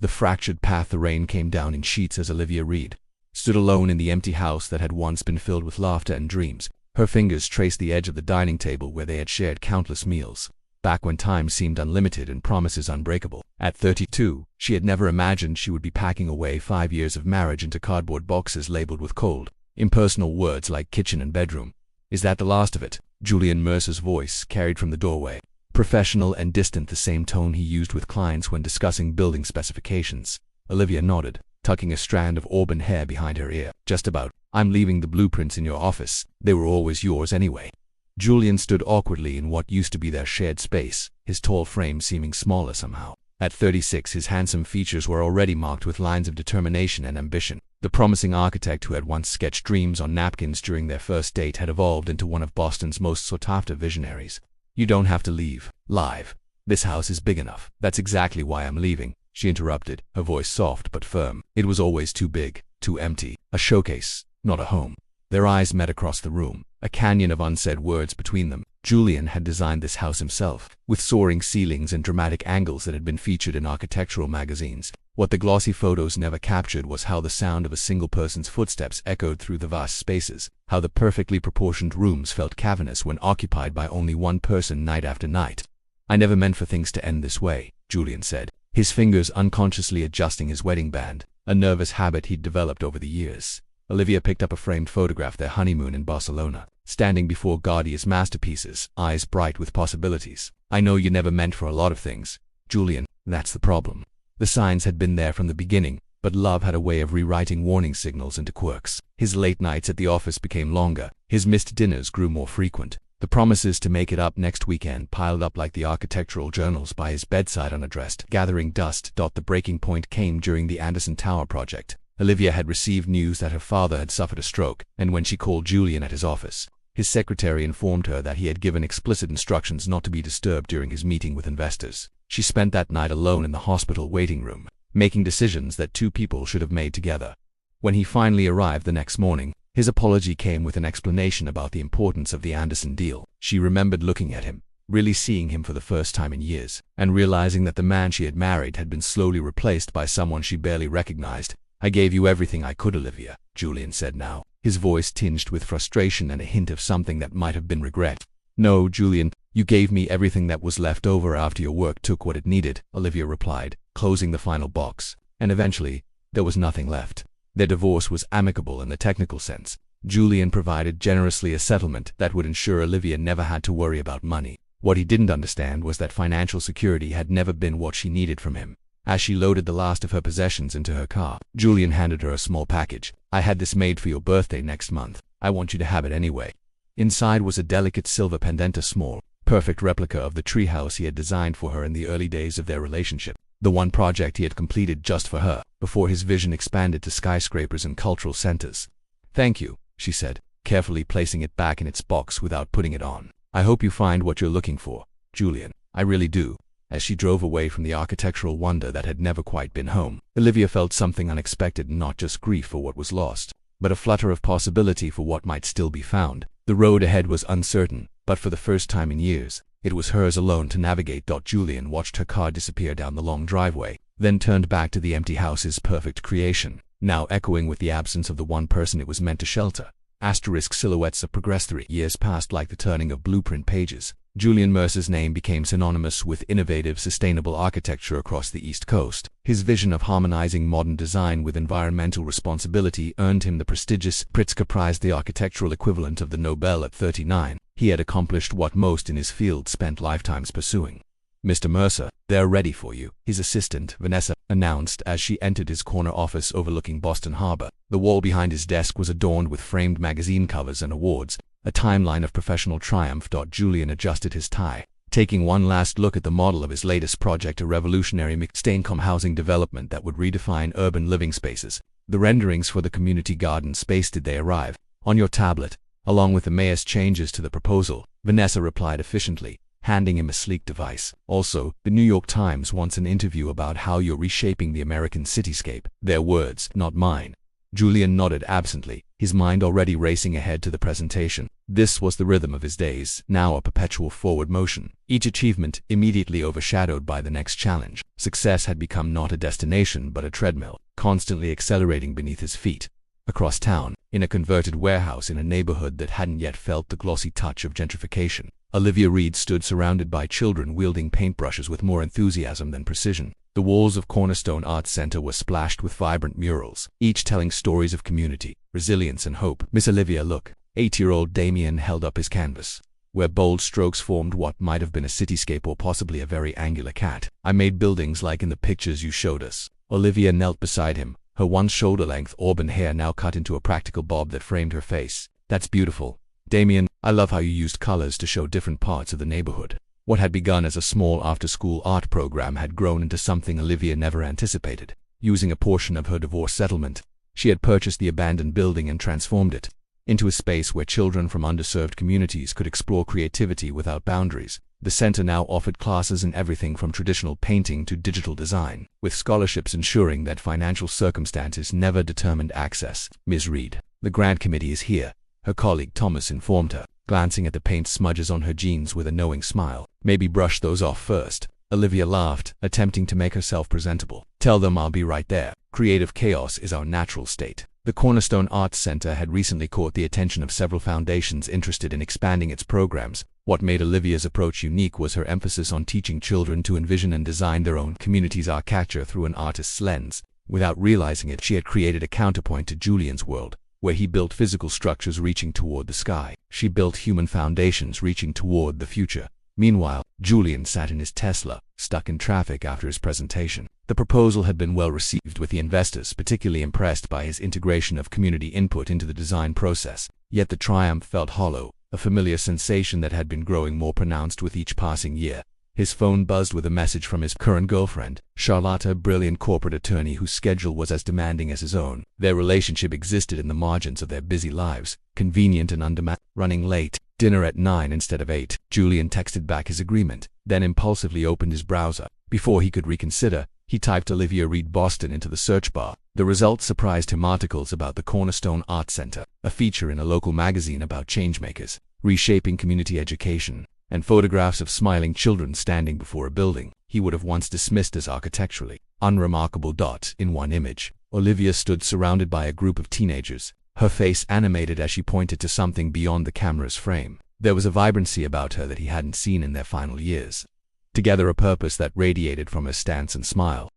the fractured path the rain came down in sheets as Olivia Reed stood alone in the empty house that had once been filled with laughter and dreams. Her fingers traced the edge of the dining table where they had shared countless meals, back when time seemed unlimited and promises unbreakable. At 32, she had never imagined she would be packing away 5 years of marriage into cardboard boxes labeled with cold, impersonal words like kitchen and bedroom. "Is that the last of it?" Julian Mercer's voice carried from the doorway, professional and distant, the same tone he used with clients when discussing building specifications. Olivia nodded, tucking a strand of auburn hair behind her ear. "Just about. I'm leaving the blueprints in your office. They were always yours anyway." Julian stood awkwardly in what used to be their shared space, his tall frame seeming smaller somehow. At 36, his handsome features were already marked with lines of determination and ambition. The promising architect who had once sketched dreams on napkins during their first date had evolved into one of Boston's most sought-after visionaries. "You don't have to leave. Live. This house is big enough." "That's exactly why I'm leaving," she interrupted, her voice soft but firm. "It was always too big, too empty. A showcase, not a home." Their eyes met across the room, a canyon of unsaid words between them. Julian had designed this house himself, with soaring ceilings and dramatic angles that had been featured in architectural magazines. What the glossy photos never captured was how the sound of a single person's footsteps echoed through the vast spaces, how the perfectly proportioned rooms felt cavernous when occupied by only one person night after night. "I never meant for things to end this way," Julian said, his fingers unconsciously adjusting his wedding band, a nervous habit he'd developed over the years. Olivia picked up a framed photograph of their honeymoon in Barcelona, standing before Gaudi's masterpieces, eyes bright with possibilities. "I know you never meant for a lot of things, Julian. That's the problem." The signs had been there from the beginning, but love had a way of rewriting warning signals into quirks. His late nights at the office became longer, his missed dinners grew more frequent. The promises to make it up next weekend piled up like the architectural journals by his bedside unaddressed, gathering dust. The breaking point came during the Anderson Tower project. Olivia had received news that her father had suffered a stroke, and when she called Julian at his office, his secretary informed her that he had given explicit instructions not to be disturbed during his meeting with investors. She spent that night alone in the hospital waiting room, making decisions that two people should have made together. When he finally arrived the next morning, his apology came with an explanation about the importance of the Anderson deal. She remembered looking at him, really seeing him for the first time in years, and realizing that the man she had married had been slowly replaced by someone she barely recognized. "I gave you everything I could, Olivia," Julian said now, his voice tinged with frustration and a hint of something that might have been regret. "No, Julian, you gave me everything that was left over after your work took what it needed," Olivia replied, closing the final box. "And eventually, there was nothing left." Their divorce was amicable in the technical sense. Julian provided generously a settlement that would ensure Olivia never had to worry about money. What he didn't understand was that financial security had never been what she needed from him. As she loaded the last of her possessions into her car, Julian handed her a small package. "I had this made for your birthday next month. I want you to have it anyway." Inside was a delicate silver pendant, a small, perfect replica of the treehouse he had designed for her in the early days of their relationship, the one project he had completed just for her, before his vision expanded to skyscrapers and cultural centers. "Thank you," she said, carefully placing it back in its box without putting it on. "I hope you find what you're looking for, Julian. I really do." As she drove away from the architectural wonder that had never quite been home, Olivia felt something unexpected, not just grief for what was lost, but a flutter of possibility for what might still be found. The road ahead was uncertain, but for the first time in years, it was hers alone to navigate. Julian watched her car disappear down the long driveway, then turned back to the empty house's perfect creation, now echoing with the absence of the one person it was meant to shelter. Asterisk silhouettes of progress. 3 years passed like the turning of blueprint pages. Julian Mercer's name became synonymous with innovative, sustainable architecture across the East Coast. His vision of harmonizing modern design with environmental responsibility earned him the prestigious Pritzker Prize, the architectural equivalent of the Nobel. At 39, he had accomplished what most in his field spent lifetimes pursuing. "Mr. Mercer, they're ready for you," his assistant, Vanessa, announced as she entered his corner office overlooking Boston Harbor. The wall behind his desk was adorned with framed magazine covers and awards, a timeline of professional triumph. Julian adjusted his tie, taking one last look at the model of his latest project, a revolutionary mixed-income housing development that would redefine urban living spaces. "The renderings for the community garden space, did they arrive?" "On your tablet, along with the mayor's changes to the proposal," Vanessa replied efficiently, handing him a sleek device. "Also, the New York Times wants an interview about how you're reshaping the American cityscape." "Their words, not mine." Julian nodded absently, his mind already racing ahead to the presentation. This was the rhythm of his days, now a perpetual forward motion, each achievement immediately overshadowed by the next challenge. Success had become not a destination but a treadmill, constantly accelerating beneath his feet. Across town, in a converted warehouse in a neighborhood that hadn't yet felt the glossy touch of gentrification, Olivia Reed stood surrounded by children wielding paintbrushes with more enthusiasm than precision. The walls of Cornerstone Arts Center were splashed with vibrant murals, each telling stories of community, resilience, and hope. "Miss Olivia, look." 8-year-old Damien held up his canvas, where bold strokes formed what might have been a cityscape or possibly a very angular cat. "I made buildings like in the pictures you showed us." Olivia knelt beside him, her once shoulder-length auburn hair now cut into a practical bob that framed her face. "That's beautiful. Damien, I love how you used colors to show different parts of the neighborhood." What had begun as a small after-school art program had grown into something Olivia never anticipated. Using a portion of her divorce settlement, she had purchased the abandoned building and transformed it into a space where children from underserved communities could explore creativity without boundaries. The center now offered classes in everything from traditional painting to digital design, with scholarships ensuring that financial circumstances never determined access. "Ms. Reed, the grant committee is here," her colleague Thomas informed her, glancing at the paint smudges on her jeans with a knowing smile. "Maybe brush those off first." Olivia laughed, attempting to make herself presentable. "Tell them I'll be right there. Creative chaos is our natural state." The Cornerstone Arts Center had recently caught the attention of several foundations interested in expanding its programs. What made Olivia's approach unique was her emphasis on teaching children to envision and design their own community's architecture through an artist's lens. Without realizing it, she had created a counterpoint to Julian's world, where he built physical structures reaching toward the sky. She built human foundations reaching toward the future. Meanwhile, Julian sat in his Tesla, stuck in traffic after his presentation. The proposal had been well received, with the investors particularly impressed by his integration of community input into the design process. Yet the triumph felt hollow, a familiar sensation that had been growing more pronounced with each passing year. His phone buzzed with a message from his current girlfriend, Charlotte, a brilliant corporate attorney whose schedule was as demanding as his own. Their relationship existed in the margins of their busy lives, convenient and undemanding. "Running late. Dinner at 9 instead of 8. Julian texted back his agreement, then impulsively opened his browser. Before he could reconsider, he typed Olivia Reed Boston into the search bar. The results surprised him: articles about the Cornerstone Arts Center, a feature in a local magazine about changemakers, reshaping community education, and photographs of smiling children standing before a building he would have once dismissed as architecturally unremarkable. In one image, Olivia stood surrounded by a group of teenagers, her face animated as she pointed to something beyond the camera's frame. There was a vibrancy about her that he hadn't seen in their final years. Together, a purpose that radiated from her stance and smile.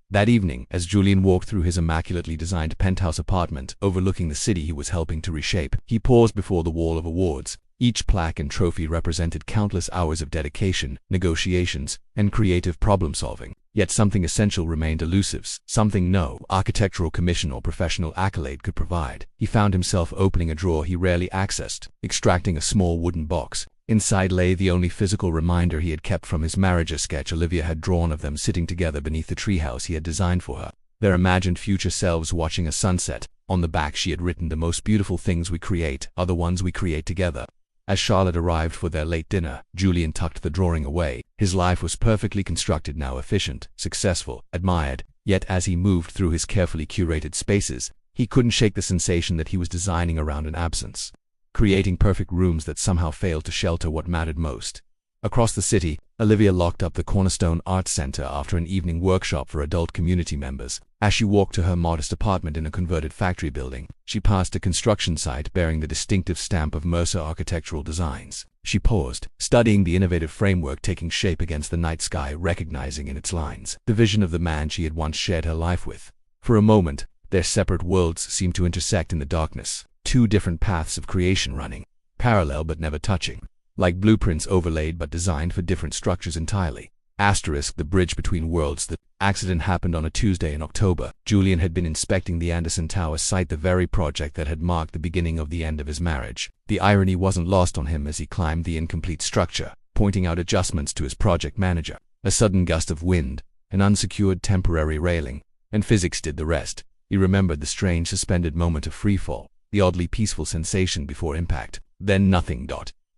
That evening, as Julian walked through his immaculately designed penthouse apartment overlooking the city he was helping to reshape, he paused before the wall of awards. Each plaque and trophy represented countless hours of dedication, negotiations, and creative problem-solving. Yet something essential remained elusive, something no architectural commission or professional accolade could provide. He found himself opening a drawer he rarely accessed, extracting a small wooden box. Inside lay the only physical reminder he had kept from his marriage: a sketch Olivia had drawn of them sitting together beneath the treehouse he had designed for her, their imagined future selves watching a sunset. On the back she had written, "The most beautiful things we create are the ones we create together." As Charlotte arrived for their late dinner, Julian tucked the drawing away. His life was perfectly constructed now, efficient, successful, admired. Yet as he moved through his carefully curated spaces, he couldn't shake the sensation that he was designing around an absence, creating perfect rooms that somehow failed to shelter what mattered most. Across the city, Olivia locked up the Cornerstone Arts Center after an evening workshop for adult community members. As she walked to her modest apartment in a converted factory building, she passed a construction site bearing the distinctive stamp of Mercer Architectural Designs. She paused, studying the innovative framework taking shape against the night sky, recognizing in its lines the vision of the man she had once shared her life with. For a moment, their separate worlds seemed to intersect in the darkness, two different paths of creation running parallel but never touching, like blueprints overlaid but designed for different structures entirely. The bridge between worlds. The accident happened on a Tuesday in October. Julian had been inspecting the Anderson Tower site, the very project that had marked the beginning of the end of his marriage. The irony wasn't lost on him as he climbed the incomplete structure, pointing out adjustments to his project manager. A sudden gust of wind, an unsecured temporary railing, and physics did the rest. He remembered the strange suspended moment of freefall, the oddly peaceful sensation before impact. Then nothing.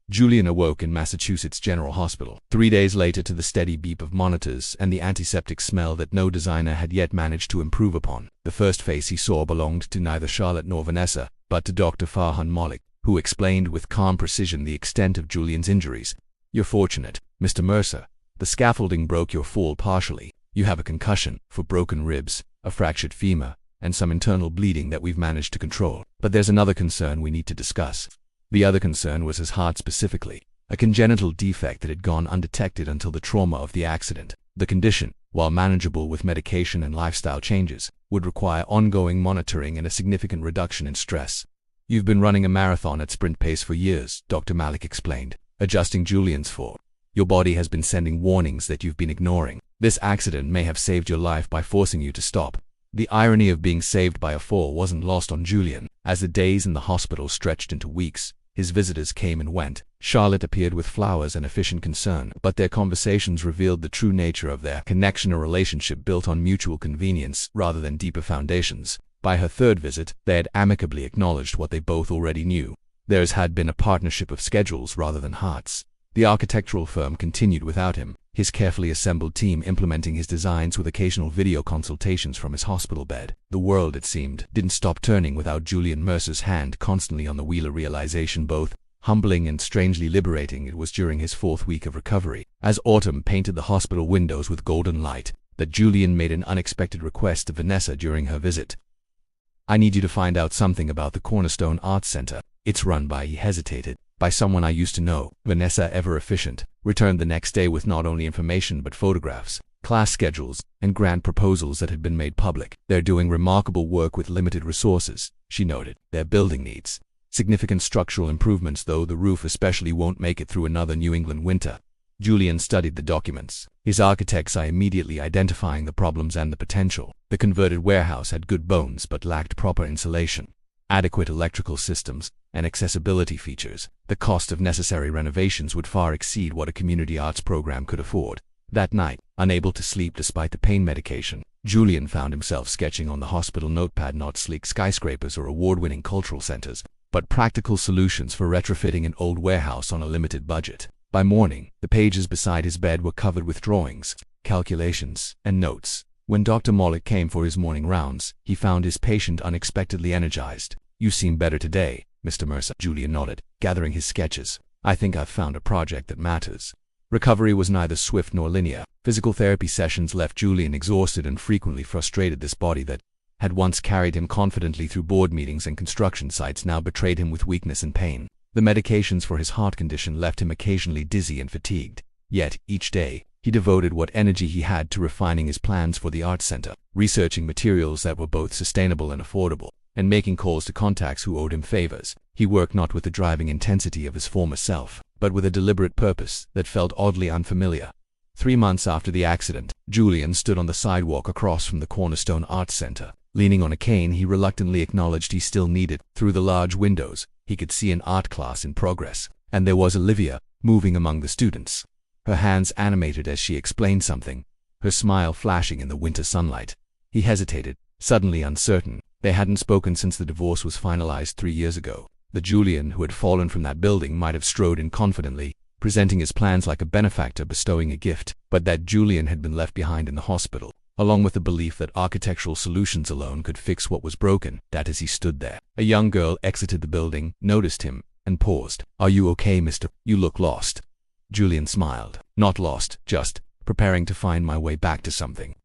Julian awoke in Massachusetts General Hospital. 3 days later, to the steady beep of monitors and the antiseptic smell that no designer had yet managed to improve upon. The first face he saw belonged to neither Charlotte nor Vanessa, but to Dr. Farhan Malik, who explained with calm precision the extent of Julian's injuries. "You're fortunate, Mr. Mercer. The scaffolding broke your fall partially. You have a concussion, for broken ribs, a fractured femur, and some internal bleeding that we've managed to control. But there's another concern we need to discuss." The other concern was his heart specifically, a congenital defect that had gone undetected until the trauma of the accident. The condition, while manageable with medication and lifestyle changes, would require ongoing monitoring and a significant reduction in stress. "You've been running a marathon at sprint pace for years," Dr. Malik explained, adjusting Julian's fall. "Your body has been sending warnings that you've been ignoring. This accident may have saved your life by forcing you to stop." The irony of being saved by a fall wasn't lost on Julian. As the days in the hospital stretched into weeks, his visitors came and went. Charlotte appeared with flowers and efficient concern, but their conversations revealed the true nature of their connection, a relationship built on mutual convenience rather than deeper foundations. By her third visit, they had amicably acknowledged what they both already knew. Theirs had been a partnership of schedules rather than hearts. The architectural firm continued without him, his carefully assembled team implementing his designs with occasional video consultations from his hospital bed. The world, it seemed, didn't stop turning without Julian Mercer's hand constantly on the wheel, a realization both humbling and strangely liberating. It was during his 4th week of recovery, as autumn painted the hospital windows with golden light, that Julian made an unexpected request to Vanessa during her visit. "I need you to find out something about the Cornerstone Arts Center. It's run by," he hesitated, "by someone I used to know." Vanessa, ever efficient, returned the next day with not only information but photographs, class schedules, and grant proposals that had been made public. "They're doing remarkable work with limited resources," she noted. "Their building needs significant structural improvements, though the roof especially won't make it through another New England winter." Julian studied the documents, his architect's eye immediately identifying the problems and the potential. The converted warehouse had good bones but lacked proper insulation, adequate electrical systems, and accessibility features. The cost of necessary renovations would far exceed what a community arts program could afford. That night, unable to sleep despite the pain medication, Julian found himself sketching on the hospital notepad not sleek skyscrapers or award-winning cultural centers, but practical solutions for retrofitting an old warehouse on a limited budget. By morning, the pages beside his bed were covered with drawings, calculations, and notes. When Dr. Malik came for his morning rounds, he found his patient unexpectedly energized. "You seem better today, Mr. Mercer," Julian nodded, gathering his sketches. "I think I've found a project that matters." Recovery was neither swift nor linear. Physical therapy sessions left Julian exhausted and frequently frustrated. This body that had once carried him confidently through board meetings and construction sites now betrayed him with weakness and pain. The medications for his heart condition left him occasionally dizzy and fatigued. Yet, each day, he devoted what energy he had to refining his plans for the Arts Center, researching materials that were both sustainable and affordable, and making calls to contacts who owed him favors. He worked not with the driving intensity of his former self, but with a deliberate purpose that felt oddly unfamiliar. 3 months after the accident, Julian stood on the sidewalk across from the Cornerstone Arts Center. Leaning on a cane, he reluctantly acknowledged he still needed. Through the large windows, he could see an art class in progress, and there was Olivia, moving among the students. Her hands animated as she explained something, her smile flashing in the winter sunlight. He hesitated, suddenly uncertain. They hadn't spoken since the divorce was finalized 3 years ago. The Julian who had fallen from that building might have strode in confidently, presenting his plans like a benefactor bestowing a gift, but that Julian had been left behind in the hospital, along with the belief that architectural solutions alone could fix what was broken. That as he stood there, a young girl exited the building, noticed him, and paused. "Are you okay, mister? You look lost." Julian smiled. "Not lost, just preparing to find my way back to something."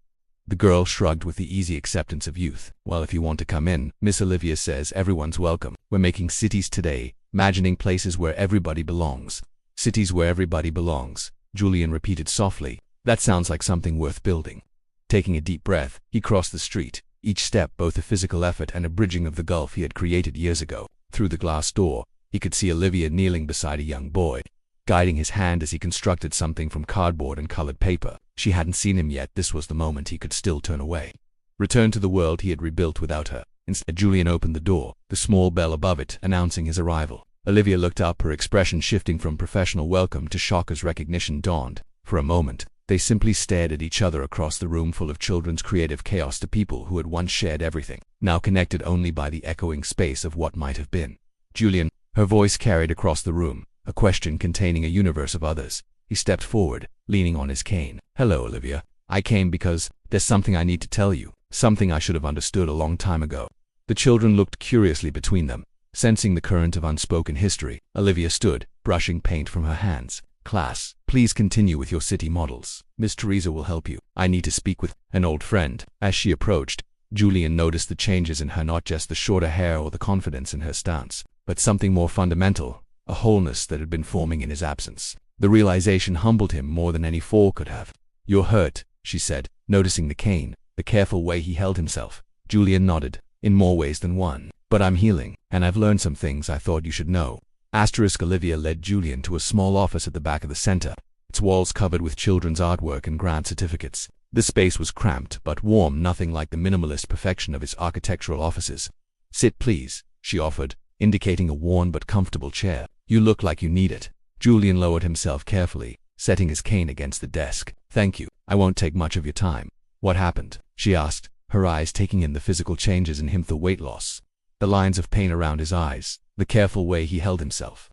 The girl shrugged with the easy acceptance of youth. "Well, if you want to come in, Miss Olivia says everyone's welcome. We're making cities today, imagining places where everybody belongs." "Cities where everybody belongs," Julian repeated softly. "That sounds like something worth building." Taking a deep breath, he crossed the street, each step both a physical effort and a bridging of the gulf he had created years ago. Through the glass door, he could see Olivia kneeling beside a young boy, guiding his hand as he constructed something from cardboard and colored paper. She hadn't seen him yet. This was the moment he could still turn away, return to the world he had rebuilt without her. Instead, Julian opened the door, the small bell above it announcing his arrival. Olivia looked up, her expression shifting from professional welcome to shock as recognition dawned. For a moment, they simply stared at each other across the room full of children's creative chaos to people who had once shared everything, now connected only by the echoing space of what might have been. "Julian," her voice carried across the room, a question containing a universe of others. He stepped forward, leaning on his cane. "Hello, Olivia. I came because there's something I need to tell you, something I should have understood a long time ago." The children looked curiously between them, sensing the current of unspoken history. Olivia stood, brushing paint from her hands. "Class, please continue with your city models. Miss Teresa will help you. I need to speak with an old friend." As she approached, Julian noticed the changes in her, not just the shorter hair or the confidence in her stance, but something more fundamental, a wholeness that had been forming in his absence. The realization humbled him more than any fall could have. "You're hurt," she said, noticing the cane, the careful way he held himself. Julian nodded. "In more ways than one. But I'm healing, and I've learned some things I thought you should know." Olivia led Julian to a small office at the back of the center, its walls covered with children's artwork and grant certificates. The space was cramped but warm, nothing like the minimalist perfection of its architectural offices. "Sit, please," she offered, indicating a worn but comfortable chair. "You look like you need it." Julian lowered himself carefully, setting his cane against the desk. "Thank you. I won't take much of your time." "What happened?" she asked, her eyes taking in the physical changes in him, the weight loss, the lines of pain around his eyes, the careful way he held himself.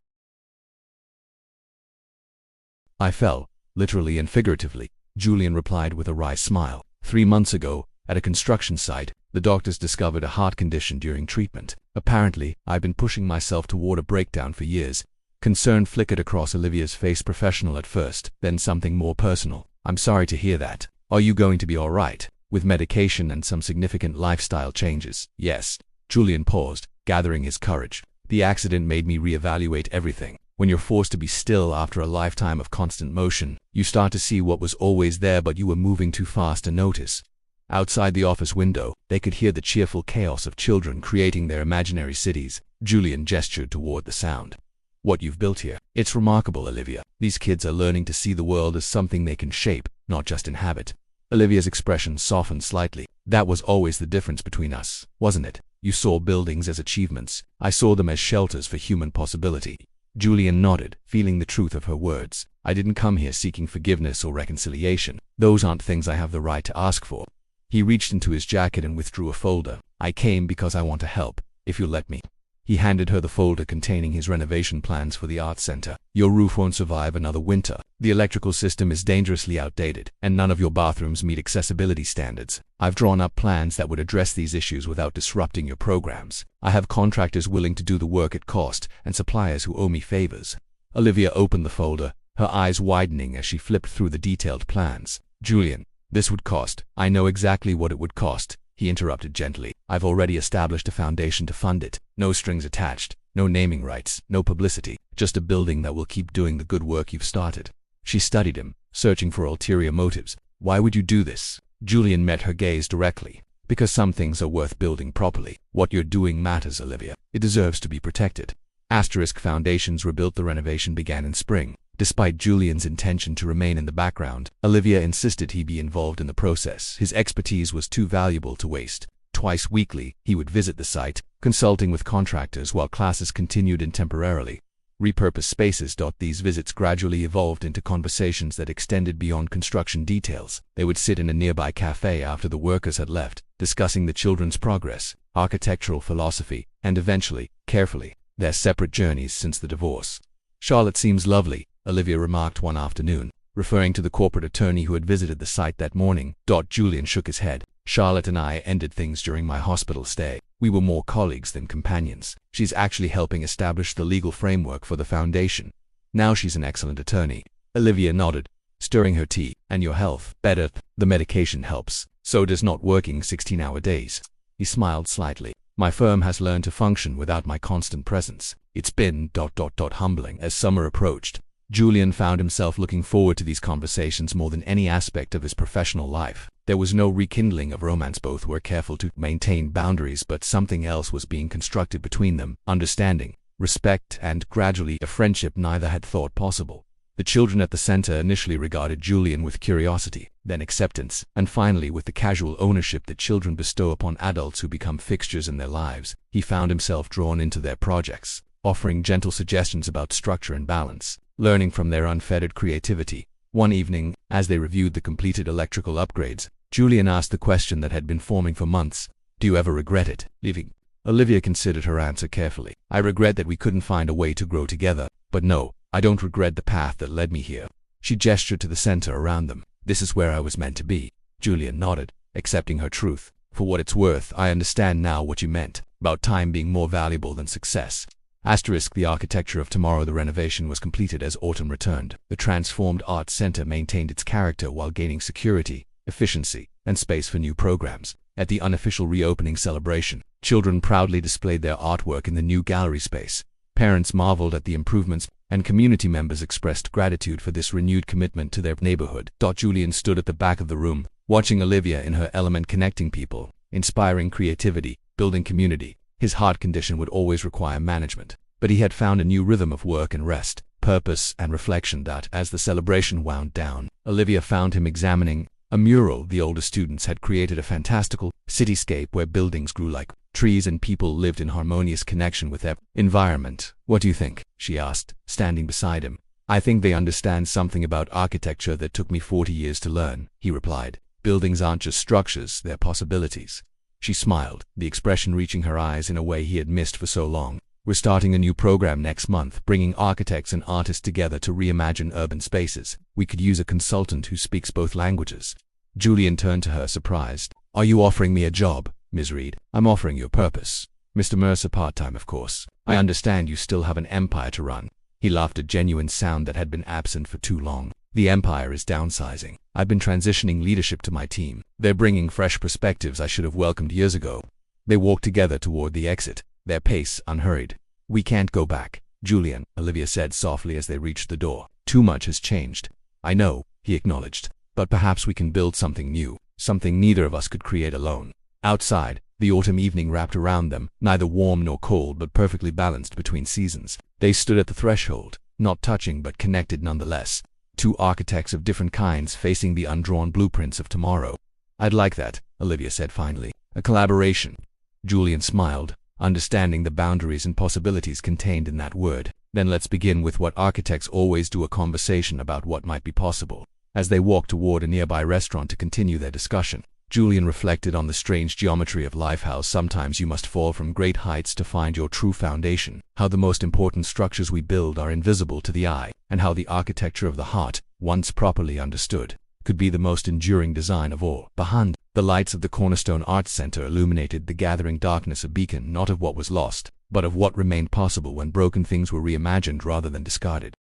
"I fell, literally and figuratively," Julian replied with a wry smile. 3 months ago, at a construction site, the doctors discovered a heart condition during treatment. Apparently, I've been pushing myself toward a breakdown for years." Concern flickered across Olivia's face, professional at first, then something more personal. "I'm sorry to hear that. Are you going to be all right? With medication and some significant lifestyle changes?" "Yes." Julian paused, gathering his courage. "The accident made me reevaluate everything. When you're forced to be still after a lifetime of constant motion, you start to see what was always there but you were moving too fast to notice." Outside the office window, they could hear the cheerful chaos of children creating their imaginary cities. Julian gestured toward the sound. "What you've built here, it's remarkable, Olivia. These kids are learning to see the world as something they can shape, not just inhabit." Olivia's expression softened slightly. "That was always the difference between us, wasn't it? You saw buildings as achievements. I saw them as shelters for human possibility." Julian nodded, feeling the truth of her words. "I didn't come here seeking forgiveness or reconciliation. Those aren't things I have the right to ask for." He reached into his jacket and withdrew a folder. "I came because I want to help, if you'll let me." He handed her the folder containing his renovation plans for the art center. "Your roof won't survive another winter. The electrical system is dangerously outdated, and none of your bathrooms meet accessibility standards. I've drawn up plans that would address these issues without disrupting your programs. I have contractors willing to do the work at cost, and suppliers who owe me favors." Olivia opened the folder, her eyes widening as she flipped through the detailed plans. "Julian, this would cost." "I know exactly what it would cost," he interrupted gently. "I've already established a foundation to fund it. No strings attached, no naming rights, no publicity, just a building that will keep doing the good work you've started." She studied him, searching for ulterior motives. "Why would you do this?" Julian met her gaze directly. "Because some things are worth building properly. What you're doing matters, Olivia. It deserves to be protected." Foundations were built. The renovation began in spring. Despite Julian's intention to remain in the background, Olivia insisted he be involved in the process. His expertise was too valuable to waste. Twice weekly, he would visit the site, consulting with contractors while classes continued in temporarily repurposed spaces. These visits gradually evolved into conversations that extended beyond construction details. They would sit in a nearby cafe after the workers had left, discussing the children's progress, architectural philosophy, and eventually, carefully, their separate journeys since the divorce. "Charlotte seems lovely," Olivia remarked one afternoon, referring to the corporate attorney who had visited the site that morning. Julian shook his head. "Charlotte and I ended things during my hospital stay. We were more colleagues than companions. She's actually helping establish the legal framework for the foundation. Now she's an excellent attorney." Olivia nodded, stirring her tea. "And your health?" "Better. The medication helps. So does not working 16-hour days." He smiled slightly. "My firm has learned to function without my constant presence. It's been ... humbling." As summer approached, Julian found himself looking forward to these conversations more than any aspect of his professional life. There was no rekindling of romance. Both were careful to maintain boundaries, but something else was being constructed between them: understanding, respect, and gradually a friendship neither had thought possible. The children at the center initially regarded Julian with curiosity, then acceptance, and finally with the casual ownership that children bestow upon adults who become fixtures in their lives. He found himself drawn into their projects, offering gentle suggestions about structure and balance, learning from their unfettered creativity. One evening, as they reviewed the completed electrical upgrades, Julian asked the question that had been forming for months: "Do you ever regret it, leaving?" Olivia considered her answer carefully. "I regret that we couldn't find a way to grow together, but no, I don't regret the path that led me here. She gestured to the center around them. This is where I was meant to be. Julian nodded, accepting her truth. For what it's worth, I understand now what you meant, about time being more valuable than success. The architecture of tomorrow. The renovation was completed as autumn returned. The transformed arts center maintained its character while gaining security, efficiency, and space for new programs. At the unofficial reopening celebration, children proudly displayed their artwork in the new gallery space. Parents marveled at the improvements, and community members expressed gratitude for this renewed commitment to their neighborhood. Julian stood at the back of the room, watching Olivia in her element, connecting people, inspiring creativity, building community. His heart condition would always require management, but he had found a new rhythm of work and rest, purpose and reflection that, as the celebration wound down, Olivia found him examining a mural the older students had created, a fantastical cityscape where buildings grew like trees and people lived in harmonious connection with their environment. What do you think? She asked, standing beside him. I think they understand something about architecture that took me 40 years to learn, he replied. Buildings aren't just structures, they're possibilities. She smiled, the expression reaching her eyes in a way he had missed for so long. We're starting a new program next month, bringing architects and artists together to reimagine urban spaces. We could use a consultant who speaks both languages. Julian turned to her, surprised. Are you offering me a job, Ms. Reed? I'm offering you a purpose. Mr. Mercer, part-time, of course. I understand you still have an empire to run. He laughed, a genuine sound that had been absent for too long. The empire is downsizing. I've been transitioning leadership to my team. They're bringing fresh perspectives I should have welcomed years ago. They walked together toward the exit, their pace unhurried. We can't go back, Julian, Olivia said softly as they reached the door. Too much has changed. I know, he acknowledged, but perhaps we can build something new, something neither of us could create alone. Outside, the autumn evening wrapped around them, neither warm nor cold but perfectly balanced between seasons. They stood at the threshold, not touching but connected nonetheless. Two architects of different kinds facing the undrawn blueprints of tomorrow. I'd like that, Olivia said finally. A collaboration. Julian smiled, understanding the boundaries and possibilities contained in that word. Then let's begin with what architects always do, a conversation about what might be possible. As they walked toward a nearby restaurant to continue their discussion, Julian reflected on the strange geometry of life, how sometimes you must fall from great heights to find your true foundation, how the most important structures we build are invisible to the eye, and how the architecture of the heart, once properly understood, could be the most enduring design of all. Behind, the lights of the Cornerstone Arts Center illuminated the gathering darkness, a beacon not of what was lost, but of what remained possible when broken things were reimagined rather than discarded.